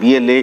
BLA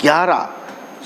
11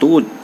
2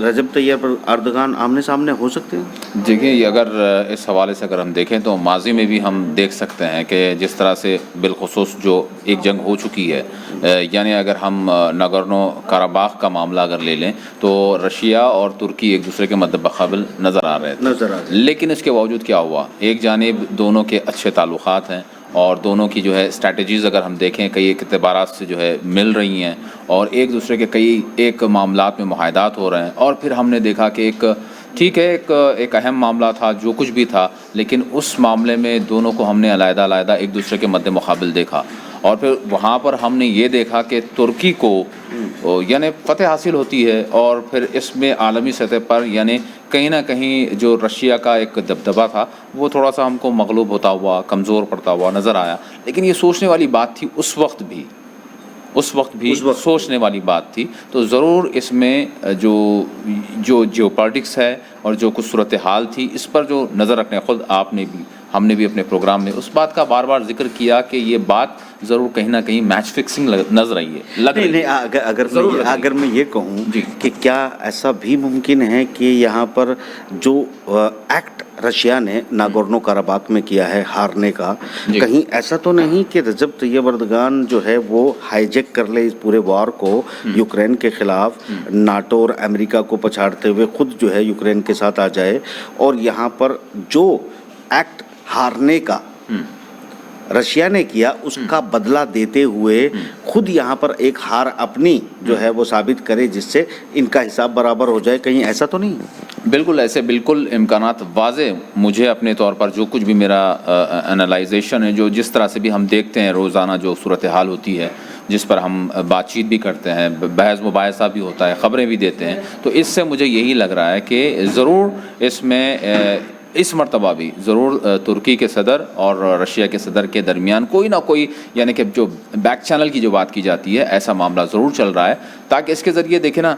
رجب Tayyip Erdogan آمنے سامنے ہو سکتے ہیں؟ دیکھیں، اگر اس حوالے سے اگر ہم دیکھیں تو ماضی میں بھی ہم دیکھ سکتے ہیں کہ جس طرح سے بالخصوص جو ایک جنگ ہو چکی ہے، یعنی اگر ہم ناگورنو کاراباخ کا معاملہ اگر لے لیں تو رشیا اور ترکی ایک دوسرے کے مدمقابل نظر آ رہے تھے، لیکن اس کے باوجود کیا ہوا، ایک جانب دونوں کے اچھے تعلقات ہیں اور دونوں کی جو ہے اسٹریٹجیز اگر ہم دیکھیں کئی اعتبارات سے جو ہے مل رہی ہیں اور ایک دوسرے کے کئی ایک معاملات میں معاہدات ہو رہے ہیں، اور پھر ہم نے دیکھا کہ ٹھیک ہے ایک اہم معاملہ تھا جو کچھ بھی تھا، لیکن اس معاملے میں دونوں کو ہم نے علیحدہ علیحدہ ایک دوسرے کے مد مقابل دیکھا، اور پھر وہاں پر ہم نے یہ دیکھا کہ ترکی کو یعنی فتح حاصل ہوتی ہے، اور پھر اس میں عالمی سطح پر یعنی کہیں نہ کہیں جو رشیا کا ایک دبدبہ تھا وہ تھوڑا سا ہم کو مغلوب ہوتا ہوا، کمزور پڑتا ہوا نظر آیا، لیکن یہ سوچنے والی بات تھی اس وقت بھی سوچنے والی بات تھی۔ تو ضرور اس میں جو جیو پالیٹکس ہے اور جو کچھ صورتحال تھی اس پر جو نظر رکھنے، خود آپ نے بھی ہم نے بھی اپنے پروگرام میں اس بات کا بار بار ذکر کیا کہ یہ بات ضرور کہیں نہ کہیں میچ فکسنگ نظر رہی ہے۔ اگر میں یہ کہوں کہ کیا ایسا بھی ممکن ہے کہ یہاں پر جو ایکٹ رشیا نے ناگورنو کاراباخ میں کیا ہے ہارنے کا، کہیں ایسا تو نہیں کہ رجب طیب اردگان جو ہے وہ ہائی جیک کر لے اس پورے وار کو یوکرین کے خلاف، ناٹو اور امریکہ کو پچھاڑتے ہوئے خود جو ہے یوکرین کے ساتھ آ جائے، اور یہاں پر جو ایکٹ ہارنے کا رشیا نے کیا اس کا بدلہ دیتے ہوئے خود یہاں پر ایک ہار اپنی جو ہے وہ ثابت کرے جس سے ان کا حساب برابر ہو جائے؟ کہیں ایسا تو نہیں؟ بالکل ایسے بالکل امکانات واضح مجھے اپنے طور پر جو کچھ بھی میرا انالائزیشن ہے، جو جس طرح سے بھی ہم دیکھتے ہیں روزانہ جو صورتحال ہوتی ہے، جس پر ہم بات چیت بھی کرتے ہیں، بحث مباحثہ بھی ہوتا ہے، خبریں بھی دیتے ہیں، تو اس سے مجھے یہی لگ رہا ہے کہ ضرور اس میں اس مرتبہ بھی ضرور ترکی کے صدر اور رشیا کے صدر کے درمیان کوئی نہ کوئی یعنی کہ جو بیک چینل کی جو بات کی جاتی ہے ایسا معاملہ ضرور چل رہا ہے، تاکہ اس کے ذریعے دیکھیں نا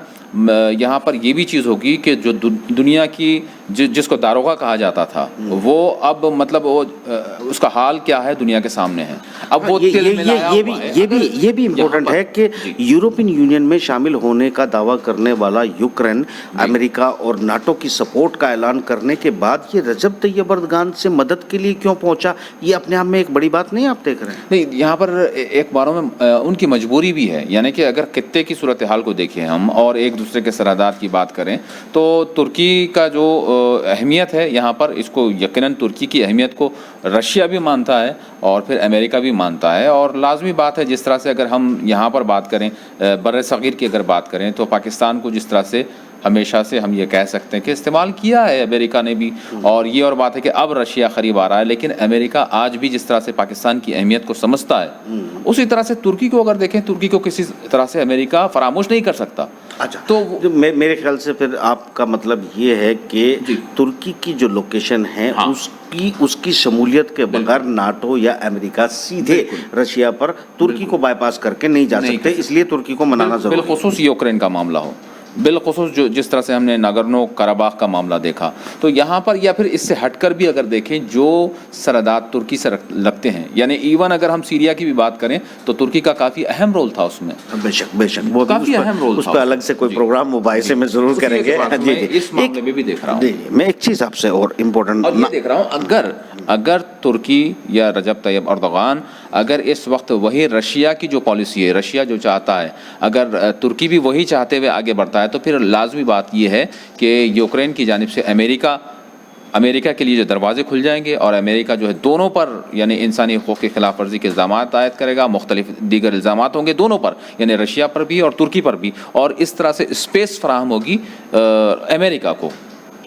یہاں پر یہ بھی چیز ہوگی کہ جو دنیا کی جس کو داروغہ کہا جاتا تھا وہ اب مطلب وہ اس کا حال کیا ہے دنیا کے سامنے ہے۔ اب وہ یہ بھی امپورٹنٹ ہے کہ یورپین یونین میں شامل ہونے کا دعویٰ کرنے والا یوکرین امریکہ اور ناٹو کی سپورٹ کا اعلان کرنے کے بعد یہ رجب طیب اردگان سے مدد کے لیے کیوں پہنچا؟ یہ اپنے آپ میں ایک بڑی بات نہیں آپ دیکھ رہے ہیں؟ نہیں، یہاں پر ایک باروں میں ان کی مجبوری بھی ہے، یعنی کہ اگر خطے کی صورتحال کو دیکھیں ہم اور ایک دوسرے کے سرحدات کی بات کریں تو ترکی کا جو اہمیت ہے یہاں پر، اس کو یقیناً ترکی کی اہمیت کو رشیا بھی مانتا ہے اور پھر امریکہ بھی مانتا ہے، اور لازمی بات ہے جس طرح سے اگر ہم یہاں پر بات کریں بر صغیر کی اگر بات کریں تو پاکستان کو جس طرح سے ہمیشہ سے ہم یہ کہہ سکتے ہیں کہ استعمال کیا ہے امریکہ نے بھی، اور یہ اور بات ہے کہ اب رشیا قریب آ رہا ہے، لیکن امریکہ آج بھی جس طرح سے پاکستان کی اہمیت کو سمجھتا ہے اسی طرح سے ترکی کو اگر دیکھیں، ترکی کو کسی طرح سے امریکہ فراموش نہیں کر سکتا۔ اچھا، تو میرے خیال سے پھر آپ کا مطلب یہ ہے کہ ترکی کی جو لوکیشن ہے اس کی شمولیت کے بغیر ناٹو یا امریکہ سیدھے رشیا پر ترکی کو بائی پاس کر کے نہیں جا سکتے، اس لیے ترکی کو منانا ضروری ہے، بالخصوص یوکرین کا معاملہ ہو، بالخصوص جو جس طرح سے ہم نے ناگورنو کاراباخ کا معاملہ دیکھا، تو یہاں پر یا پھر اس سے ہٹ کر بھی اگر دیکھیں جو سرحدات ترکی سے لگتے ہیں، یعنی ایون اگر ہم سیریا کی بھی بات کریں تو ترکی کا کافی اہم رول تھا اس میں، بے شک وہ کافی اہم رول، اس پہ الگ سے کوئی پروگرام مباحثے میں ضرور کریں گے۔ اس معاملے میں بھی دیکھ رہا ہوں میں ایک چیز آپ سے اور امپورٹنٹ یہ دیکھ رہا ہوں، اگر ترکی یا رجب طیب اردغان اگر اس وقت وہی رشیا کی جو پالیسی ہے، رشیا جو چاہتا ہے، اگر ترکی بھی وہی چاہتے ہوئے آگے بڑھتا ہے تو پھر لازمی بات یہ ہے کہ یوکرین کی جانب سے امریکہ کے لیے جو دروازے کھل جائیں گے، اور امریکہ جو ہے دونوں پر یعنی انسانی حقوق کی خلاف ورزی کے الزامات عائد کرے گا، مختلف دیگر الزامات ہوں گے دونوں پر، یعنی رشیا پر بھی اور ترکی پر بھی، اور اس طرح سے اسپیس فراہم ہوگی امریکہ کو،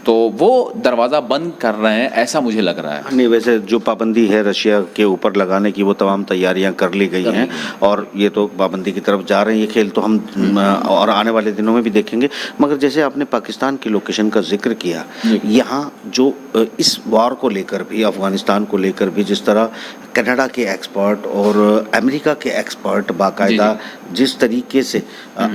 تو وہ دروازہ بند کر رہے ہیں ایسا مجھے لگ رہا ہے۔ نہیں، ویسے جو پابندی ہے رشیا کے اوپر لگانے کی وہ تمام تیاریاں کر لی گئی ہیں اور یہ تو پابندی کی طرف جا رہے ہیں، یہ کھیل تو ہم اور آنے والے دنوں میں بھی دیکھیں گے۔ مگر جیسے آپ نے پاکستان کی لوکیشن کا ذکر کیا، یہاں جو اس وار کو لے کر بھی، افغانستان کو لے کر بھی جس طرح کینیڈا کے ایکسپرٹ اور امریکہ کے ایکسپرٹ باقاعدہ جس طریقے سے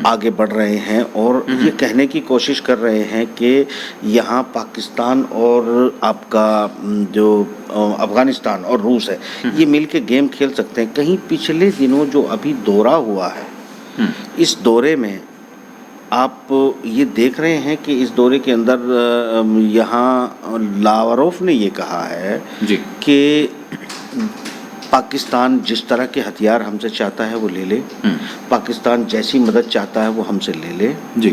آگے بڑھ رہے ہیں اور یہ کہنے کی کوشش کر رہے ہیں کہ یہاں پاکستان اور آپ کا جو افغانستان اور روس ہے یہ مل کے گیم کھیل سکتے ہیں، کہیں پچھلے دنوں جو ابھی دورہ ہوا ہے اس دورے میں آپ یہ دیکھ رہے ہیں کہ اس دورے کے اندر یہاں لاوروف نے یہ کہا ہے جی کہ پاکستان جس طرح کے ہتھیار ہم سے چاہتا ہے وہ لے لے، پاکستان جیسی مدد چاہتا ہے وہ ہم سے لے لے. جی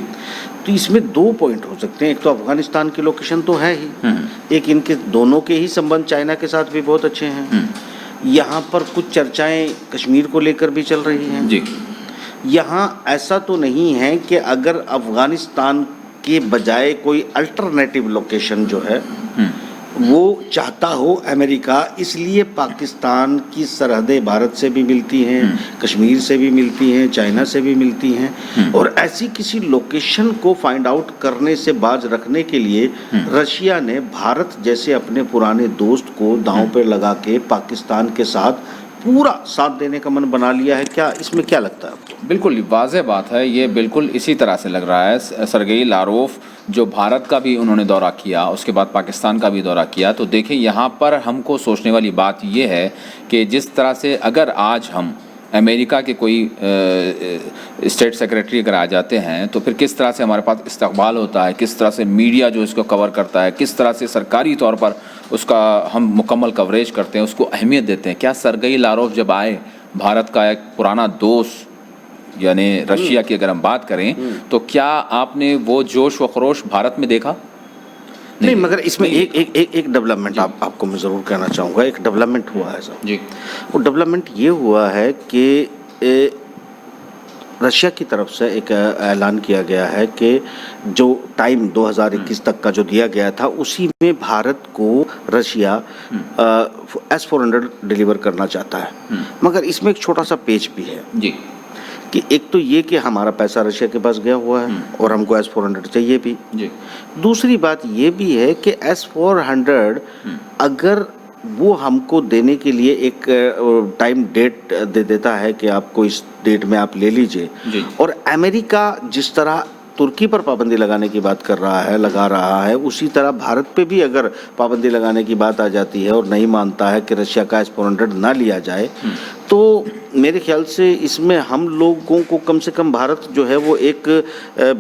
تو اس میں دو پوائنٹ ہو سکتے ہیں. ایک تو افغانستان کی لوکیشن تو ہے ہی، ایک ان کے دونوں کے ہی سمبند چائنا کے ساتھ بھی بہت اچھے ہیں. یہاں پر کچھ چرچائیں کشمیر کو لے کر بھی چل رہی ہیں. جی یہاں ایسا تو نہیں ہے کہ اگر افغانستان کے بجائے کوئی الٹرنیٹو لوکیشن جو ہے وہ چاہتا ہو امریکہ، اس لیے پاکستان کی سرحدیں بھارت سے بھی ملتی ہیں، کشمیر سے بھی ملتی ہیں، چائنا سے بھی ملتی ہیں، اور ایسی کسی لوکیشن کو فائنڈ آؤٹ کرنے سے باز رکھنے کے لیے رشیا نے بھارت جیسے اپنے پرانے دوست کو داؤں پہ لگا کے پاکستان کے ساتھ پورا ساتھ دینے کا من بنا لیا ہے. کیا اس میں کیا لگتا ہے آپ کو؟ بالکل واضح بات ہے، یہ بالکل اسی طرح سے لگ رہا ہے. سرگئی لاروف جو بھارت کا بھی انہوں نے دورہ کیا، اس کے بعد پاکستان کا بھی دورہ کیا، تو دیکھیں یہاں پر ہم کو سوچنے والی بات یہ ہے کہ جس طرح سے اگر آج ہم امریکہ کے کوئی اسٹیٹ سیکریٹری اگر آ جاتے ہیں تو پھر کس طرح سے ہمارے پاس استقبال ہوتا ہے، کس طرح سے میڈیا جو اس کو کور کرتا ہے، کس طرح سے سرکاری طور پر اس کا ہم مکمل کوریج کرتے ہیں، اس کو اہمیت دیتے ہیں. کیا سرگئی لاروف جب آئے، بھارت کا ایک پرانا دوست یعنی رشیا کی اگر ہم بات کریں، تو کیا آپ نے وہ جوش و خروش بھارت میں دیکھا؟ نہیں، مگر اس میں ایک ڈیولپمنٹ آپ کو میں ضرور کہنا چاہوں گا. ایک ڈیولپمنٹ ہوا ہے صاحب. جی وہ ڈیولپمنٹ یہ ہوا ہے کہ رشیا کی طرف سے ایک اعلان کیا گیا ہے کہ جو ٹائم 2021 تک کا جو دیا گیا تھا اسی میں بھارت کو رشیا S-400 ڈیلیور کرنا چاہتا ہے. مگر اس میں ایک چھوٹا سا پیچ بھی ہے جی کہ ایک تو یہ کہ ہمارا پیسہ رشیا کے پاس گیا ہوا ہے اور ہم کو S-400 چاہیے بھی. جی دوسری بات یہ بھی ہے کہ S-400 اگر وہ ہم کو دینے کے لیے ایک ٹائم ڈیٹ دے دیتا ہے کہ آپ کو اس ڈیٹ میں آپ لے لیجئے، جی اور امریکہ جس طرح ترکی پر پابندی لگانے کی بات لگا رہا ہے، اسی طرح بھارت پہ بھی اگر پابندی لگانے کی بات آ جاتی ہے اور نہیں مانتا ہے کہ رشیا کا S-400 نہ لیا جائے، تو میرے خیال سے اس میں ہم لوگوں کو کم سے کم بھارت جو ہے وہ ایک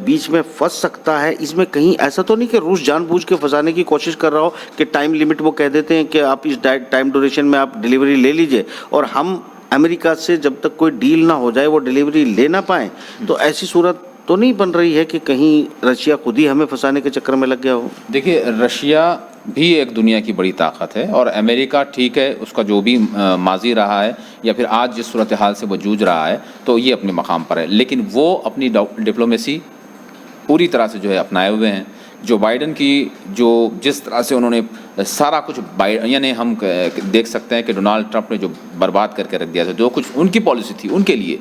بیچ میں پھنس سکتا ہے. اس میں کہیں ایسا تو نہیں کہ روس جان بوجھ کے پھنسانے کی کوشش کر رہا ہو کہ ٹائم لیمٹ وہ کہہ دیتے ہیں کہ آپ اس ٹائم ڈیوریشن میں آپ ڈیلیوری لے لیجئے، اور ہم امریکہ سے جب تک کوئی ڈیل نہ ہو جائے وہ ڈیلیوری لے نہ پائیں. تو ایسی صورت تو نہیں بن رہی ہے کہ کہیں رشیا خود ہی ہمیں پھنسانے کے چکر میں لگ گیا ہو؟ دیکھیے، رشیا بھی ایک دنیا کی بڑی طاقت ہے، اور امریکہ ٹھیک ہے، اس کا جو بھی ماضی رہا ہے یا پھر آج جس صورتحال سے وہ جوجھ رہا ہے تو یہ اپنے مقام پر ہے، لیکن وہ اپنی ڈپلومیسی پوری طرح سے جو ہے اپنائے ہوئے ہیں. جو بائیڈن کی جو جس طرح سے انہوں نے سارا کچھ یعنی ہم دیکھ سکتے ہیں کہ ڈونالڈ ٹرمپ نے جو برباد کر کے رکھ دیا تھا جو کچھ ان کی پالیسی تھی ان کے لیے،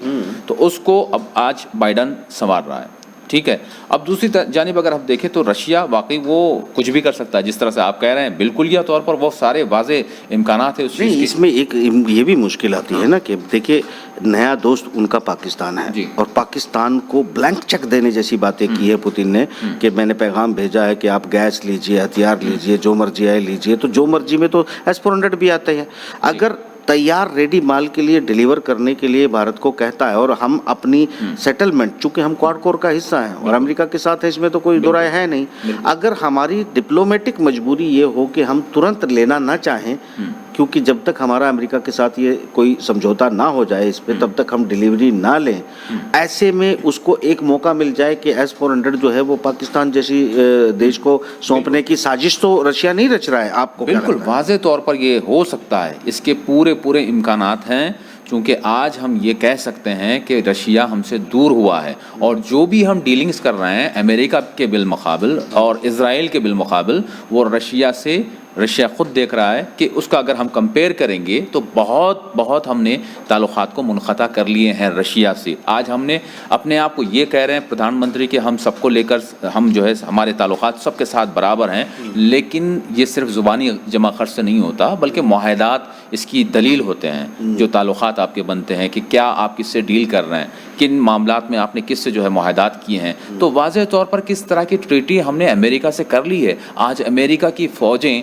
تو اس کو اب آج بائیڈن سنوار رہا ہے. ٹھیک ہے، اب دوسری جانب اگر ہم دیکھیں تو رشیا واقعی وہ کچھ بھی کر سکتا ہے جس طرح سے آپ کہہ رہے ہیں، بالکل یہ طور پر وہ سارے واضح امکانات ہیں اس چیز کی. اس میں ایک یہ بھی مشکل آتی ہے نا کہ دیکھیے نیا دوست ان کا پاکستان ہے، جی. اور پاکستان کو بلینک چیک دینے جیسی باتیں کی ہے پوتن نے کہ میں نے پیغام بھیجا ہے کہ آپ گیس لیجئے، ہتھیار لیجئے، جو مرضی آئے لیجئے. تو جو مرضی میں تو S-400 بھی آتے ہیں. اگر تیار ریڈی مال کے لیے ڈیلیور کرنے کے لیے بھارت کو کہتا ہے، اور ہم اپنی سیٹلمنٹ چونکہ ہم کوڈ کور کا حصہ ہیں اور امریکہ کے ساتھ ہے، اس میں تو کوئی دو رائے ہے نہیں، اگر ہماری ڈپلومیٹک مجبوری یہ ہو کہ ہم ترنت لینا نہ چاہیں کیونکہ جب تک ہمارا امریکہ کے ساتھ یہ کوئی سمجھوتا نہ ہو جائے اس پہ تب تک ہم ڈیلیوری نہ لیں، ایسے میں اس کو ایک موقع مل جائے کہ S-400 جو ہے وہ پاکستان جیسی دیش کو سونپنے کی سازش تو رشیا نہیں رچ رہا ہے. آپ کو بالکل واضح طور پر یہ ہو سکتا ہے، اس کے پورے امکانات ہیں، چونکہ آج ہم یہ کہہ سکتے ہیں کہ رشیا ہم سے دور ہوا ہے، اور جو بھی ہم ڈیلنگز کر رہے ہیں امریکہ کے بالمقابل اور اسرائیل کے بالمقابل، وہ رشیا خود دیکھ رہا ہے کہ اس کا اگر ہم کمپیئر کریں گے تو بہت ہم نے تعلقات کو منقطع کر لیے ہیں رشیا سے. آج ہم نے اپنے آپ کو یہ کہہ رہے ہیں پردھان منتری کہ ہم سب کو لے کر ہم جو ہے ہمارے تعلقات سب کے ساتھ برابر ہیں، لیکن یہ صرف زبانی جمع خرچ سے نہیں ہوتا بلکہ معاہدات اس کی دلیل ہوتے ہیں. جو تعلقات آپ کے بنتے ہیں کہ کیا آپ کس سے ڈیل کر رہے ہیں، کن معاملات میں آپ نے کس سے جو ہے معاہدات کیے ہیں، تو واضح طور پر کس طرح کی ٹریٹی ہم نے امریکہ سے کر لی ہے. آج امریکہ کی فوجیں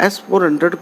S-400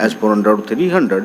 S-400 300,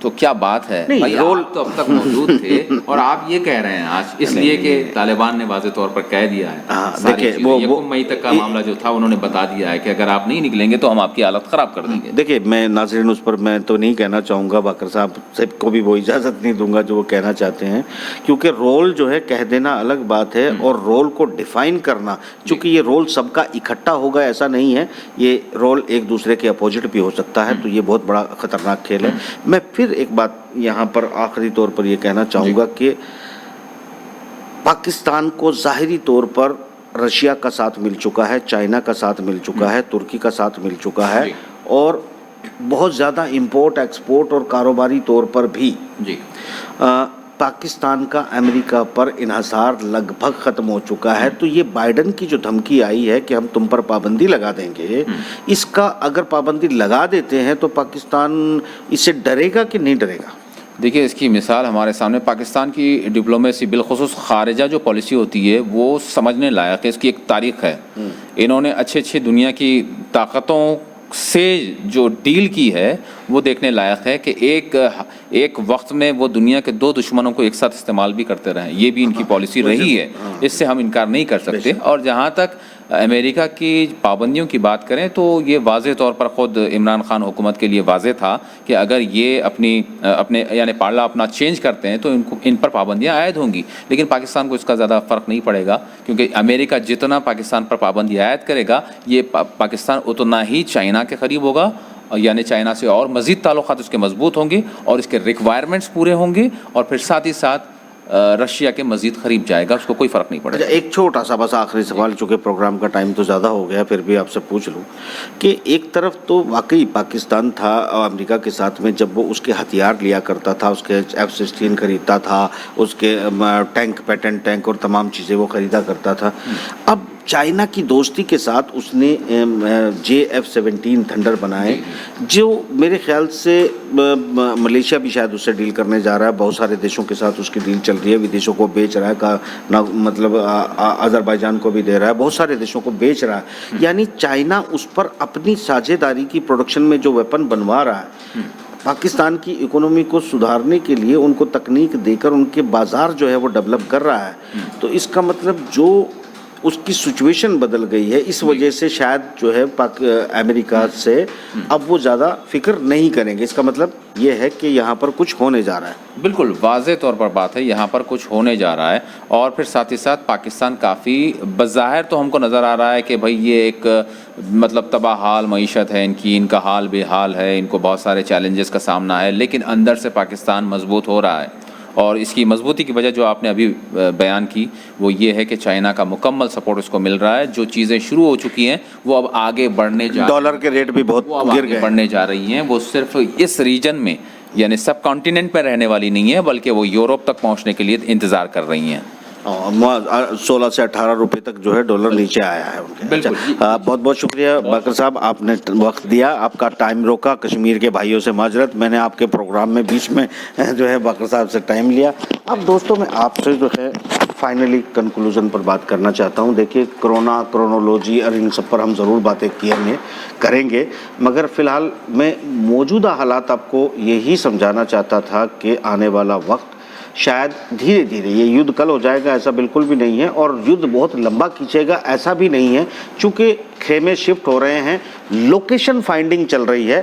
تو کیا بات ہے نہیں، بھائی، رول آپ تو اب تک موجود تھے اور آپ یہ کہہ رہے ہیں آج اس لیے کہ طالبان نے واضح طور پر کہہ دیا ہے ساری دیکھیں، چیزیں، یکم مئی تک کا معاملہ جو تھا انہوں نے بتا دیا ہے کہ اگر آپ نہیں نکلیں گے تو ہم آپ کی حالت خراب کر دیں گے. دیکھیں، میں ناظرین اس پر میں تو نہیں کہنا چاہوں گا، باقر صاحب سب کو بھی وہ اجازت نہیں دوں گا جو وہ کہنا چاہتے ہیں، کیونکہ رول جو ہے کہہ دینا الگ بات ہے اور رول کو ڈیفائن کرنا، چونکہ یہ رول سب کا اکٹھا ہوگا ایسا نہیں ہے، یہ رول ایک دوسرے کے اپوزٹ بھی ہو سکتا ہے، تو یہ بہت بڑا خطرناک کھیل ہے. میں پھر ایک بات یہاں پر آخری طور پر یہ کہنا چاہوں گا کہ پاکستان کو ظاہری طور پر رشیا کا ساتھ مل چکا ہے، چائنا کا ساتھ مل چکا ہے، ترکی کا ساتھ مل چکا ہے، اور بہت زیادہ امپورٹ ایکسپورٹ اور کاروباری طور پر بھی پاکستان کا امریکہ پر انحصار لگ بھگ ختم ہو چکا ہے. تو یہ بائیڈن کی جو دھمکی آئی ہے کہ ہم تم پر پابندی لگا دیں گے، اس کا اگر پابندی لگا دیتے ہیں تو پاکستان اس سے ڈرے گا کہ نہیں ڈرے گا؟ دیکھیے، اس کی مثال ہمارے سامنے پاکستان کی ڈپلومیسی، بالخصوص خارجہ جو پالیسی ہوتی ہے وہ سمجھنے لائق ہے. اس کی ایک تاریخ ہے. انہوں نے اچھے دنیا کی طاقتوں سے جو ڈیل کی ہے وہ دیکھنے لائق ہے کہ ایک وقت میں وہ دنیا کے دو دشمنوں کو ایک ساتھ استعمال بھی کرتے رہیں. یہ بھی ان کی پالیسی رہی ہے، اس سے ہم انکار نہیں کر سکتے. اور جہاں تک امریکہ کی پابندیوں کی بات کریں تو یہ واضح طور پر خود عمران خان حکومت کے لیے واضح تھا کہ اگر یہ اپنے یعنی پارلا اپنا چینج کرتے ہیں تو ان پر پابندیاں عائد ہوں گی. لیکن پاکستان کو اس کا زیادہ فرق نہیں پڑے گا، کیونکہ امریکہ جتنا پاکستان پر پابندی عائد کرے گا یہ پاکستان اتنا ہی چائنا کے قریب ہوگا، یعنی چائنا سے اور مزید تعلقات اس کے مضبوط ہوں گے اور اس کے ریکوائرمنٹس پورے ہوں گے، اور پھر ساتھ ہی ساتھ رشیا کے مزید قریب جائے گا. اس کو کوئی فرق نہیں پڑے گا. ایک چھوٹا سا بس آخری سوال، چونکہ پروگرام کا ٹائم تو زیادہ ہو گیا، پھر بھی آپ سے پوچھ لوں کہ ایک طرف تو واقعی پاکستان تھا امریکہ کے ساتھ میں، جب وہ اس کے ہتھیار لیا کرتا تھا، اس کے F-16 خریدتا تھا، اس کے ٹینک، پیٹنٹ ٹینک اور تمام چیزیں وہ خریدا کرتا تھا. اب چائنا کی دوستی کے ساتھ اس نے JF-17 تھنڈر بنائے، جو میرے خیال سے ملیشیا بھی شاید اس سے ڈیل کرنے جا رہا ہے، بہت سارے دیشوں کے ساتھ اس کی ڈیل چل رہی ہے، ودیشوں کو بیچ رہا ہے، مطلب آذربائیجان کو بھی دے رہا ہے، بہت سارے دیشوں کو بیچ رہا ہے. یعنی چائنا اس پر اپنی ساجھیداری کی پروڈکشن میں جو ویپن بنوا رہا ہے، پاکستان کی اکانومی کو سدھارنے کے لیے ان کو تکنیک دے کر ان کے بازار جو ہے وہ ڈیولپ کر رہا ہے. تو اس کا مطلب جو اس کی سچویشن بدل گئی ہے، اس وجہ سے شاید جو ہے امریکہ سے اب وہ زیادہ فکر نہیں کریں گے. اس کا مطلب یہ ہے کہ یہاں پر کچھ ہونے جا رہا ہے. بالکل واضح طور پر بات ہے، یہاں پر کچھ ہونے جا رہا ہے. اور پھر ساتھ ہی ساتھ پاکستان کافی بظاہر تو ہم کو نظر آ رہا ہے کہ بھائی یہ ایک مطلب تباہ حال معیشت ہے ان کا حال بے حال ہے، ان کو بہت سارے چیلنجز کا سامنا ہے، لیکن اندر سے پاکستان مضبوط ہو رہا ہے. اور اس کی مضبوطی کی وجہ جو آپ نے ابھی بیان کی وہ یہ ہے کہ چائنا کا مکمل سپورٹ اس کو مل رہا ہے. جو چیزیں شروع ہو چکی ہیں وہ اب آگے بڑھنے جا رہی ہیں، ڈالر کے ریٹ بھی بہت گر گئے، بڑھنے جا رہی ہیں. وہ صرف اس ریجن میں یعنی سب کانٹیننٹ پہ رہنے والی نہیں ہے، بلکہ وہ یورپ تک پہنچنے کے لیے انتظار کر رہی ہیں. 16 سے 18 روپے تک جو ہے ڈالر نیچے آیا ہے ان کے. بالکل. بہت بہت شکریہ باقر صاحب، آپ نے وقت دیا، آپ کا ٹائم روکا. کشمیر کے بھائیوں سے معذرت، میں نے آپ کے پروگرام میں بیچ میں جو ہے باقر صاحب سے ٹائم لیا. اب دوستوں میں آپ سے جو ہے فائنلی کنکلوژن پر بات کرنا چاہتا ہوں. دیکھیے، کرونا، کرونولوجی اور ان سب پر ہم ضرور باتیں کریں گے، مگر فی الحال میں موجودہ حالات آپ کو یہی سمجھانا چاہتا تھا کہ آنے والا وقت شاید دھیرے دھیرے یہ یدھ کل ہو جائے گا، ایسا بالکل بھی نہیں ہے، اور یدھ بہت لمبا کھینچے گا ایسا بھی نہیں ہے، چونکہ خیمے شفٹ ہو رہے ہیں، لوکیشن فائنڈنگ چل رہی ہے،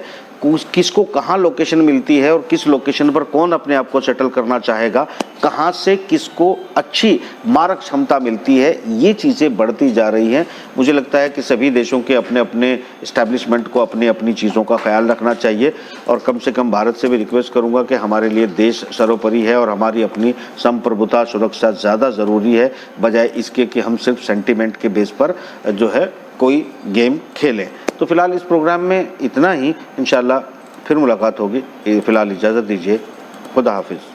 کس کو کہاں لوکیشن ملتی ہے اور کس لوکیشن پر کون اپنے آپ کو سیٹل کرنا چاہے گا، کہاں سے کس کو اچھی مارک چھمتا ملتی ہے، یہ چیزیں بڑھتی جا رہی ہیں. مجھے لگتا ہے کہ سبھی دیشوں کے اپنے اپنے اسٹیبلشمنٹ کو اپنی اپنی چیزوں کا خیال رکھنا چاہیے، اور کم سے کم بھارت سے بھی ریکویسٹ کروں گا کہ ہمارے لیے دیش سروپری ہے اور ہماری اپنی سمپربھوتا سرکشا زیادہ ضروری ہے، بجائے اس کے کہ ہم صرف سینٹیمنٹ کے بیس پر جو ہے کوئی گیم کھیلیں. تو فی الحال اس پروگرام میں اتنا ہی، انشاءاللہ پھر ملاقات ہوگی. فی الحال اجازت دیجیے، خدا حافظ.